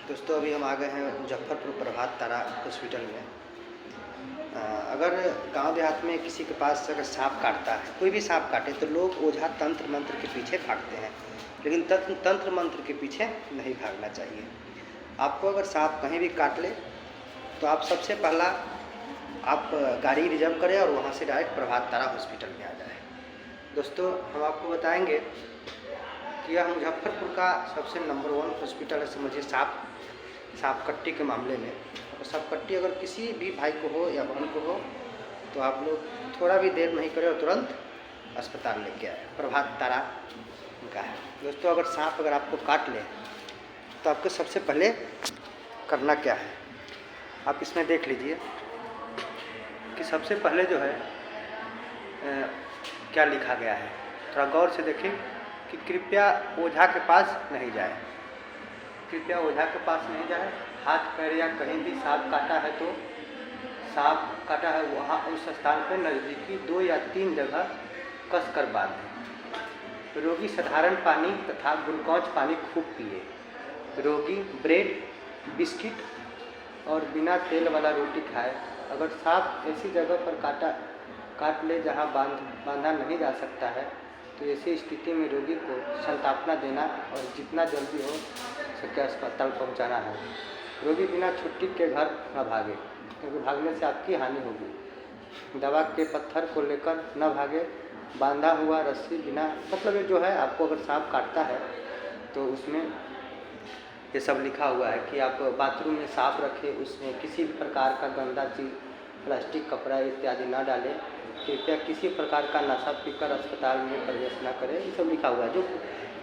दोस्तों अभी हम आ गए हैं मुजफ्फरपुर प्रभात तारा हॉस्पिटल में। अगर गांव देहात में किसी के पास अगर सांप काटता है, कोई भी सांप काटे तो लोग ओझा तंत्र मंत्र के पीछे भागते हैं, लेकिन तंत्र मंत्र के पीछे नहीं भागना चाहिए। आपको अगर सांप कहीं भी काट ले तो आप सबसे पहला आप गाड़ी रिजर्व करें और वहाँ से डायरेक्ट प्रभात तारा हॉस्पिटल में आ जाए। दोस्तों हम आपको बताएंगे कि यह मुजफ्फरपुर का सबसे नंबर 1 हॉस्पिटल है, समझिए सांप कट्टी के मामले में। और सांप कट्टी अगर किसी भी भाई को हो या बहन को हो तो आप लोग थोड़ा भी देर नहीं करें और तुरंत अस्पताल लेके आए। प्रभात तारा का है। दोस्तों अगर सांप अगर आपको काट ले तो आपको सबसे पहले करना क्या है, आप इसमें देख लीजिए कि सबसे पहले जो है क्या लिखा गया है। थोड़ा गौर से देखें कि कृपया ओझा के पास नहीं जाए, कृपया ओझा के पास नहीं जाए। हाथ पैर या कहीं भी सांप काटा है तो सांप काटा है वहाँ उस स्थान पर नज़दीकी 2 या 3 जगह कस कर बांधें। रोगी साधारण पानी तथा ग्लूकोज पानी खूब पिए। रोगी ब्रेड बिस्किट और बिना तेल वाला रोटी खाए। अगर सांप ऐसी जगह पर काट ले जहाँ बांधा नहीं जा सकता है तो ऐसी स्थिति में रोगी को संतापना देना और जितना जल्दी हो सके अस्पताल पहुंचाना है। रोगी बिना छुट्टी के घर न भागे, क्योंकि भागने से आपकी हानि होगी। दवा के पत्थर को लेकर न भागे। बांधा हुआ रस्सी बिना मतलब ये जो है, आपको अगर सांप काटता है तो उसमें ये सब लिखा हुआ है कि आप बाथरूम में सांप रखें, उसमें किसी भी प्रकार का गंदा चीज़ प्लास्टिक कपड़ा इत्यादि न डालें। कृपया किसी प्रकार का नशा पीकर अस्पताल में प्रवेश न करें, ये सब लिखा हुआ है जो।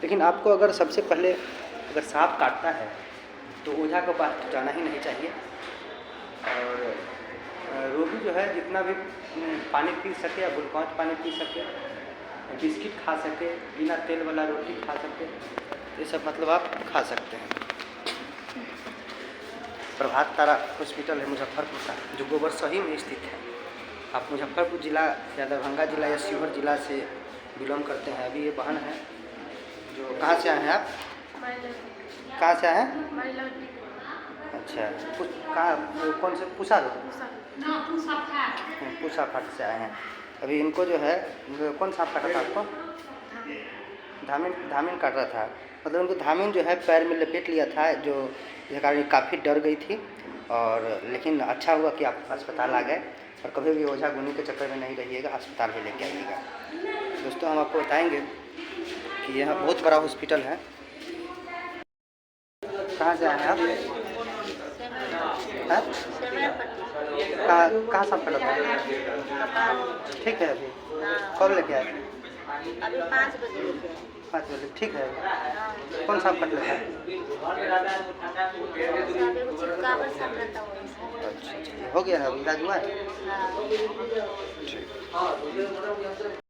लेकिन आपको अगर सबसे पहले अगर सांप काटता है तो ओझा के पास तो जाना ही नहीं चाहिए। और रोगी जो है जितना भी पानी पी सके या ग्लूकोज पानी पी सके, बिस्किट खा सके, बिना तेल वाला रोटी खा सके, ये सब मतलब आप खा सकते हैं। प्रभात तारा हॉस्पिटल है मुजफ्फरपुर का, जो गोबर सही में स्थित है। आप मुजफ्फरपुर जिला या दरभंगा जिला या शिवहर जिला से बिलोंग करते हैं। अभी ये बहन है जो, कहाँ से आए हैं आप? कहाँ से आए हैं? अच्छा, कहाँ कौन से पूसा फाट से आए हैं। अभी इनको जो है कौन सांप काटा था आपको? धामिन काट रहा था। मतलब उनको धामिन जो है पैर में लपेट लिया था, जो जिस कारण काफ़ी डर गई थी। और लेकिन अच्छा हुआ कि आप अस्पताल आ गए। और कभी भी ओझा गुनी के चक्कर में नहीं रहिएगा, अस्पताल ही लेके आइएगा। दोस्तों हम आपको बताएंगे कि यह बहुत बड़ा हॉस्पिटल है। कहाँ से आए हैं आप? कहाँ सांप काटा था? ठीक है, अभी कब लेके आए? अभी 5 बजे। 5 बजे, ठीक है। कौन सांप काट लेता है? अच्छा, हो गया है, इलाज हुआ है? हाँ। ठीक।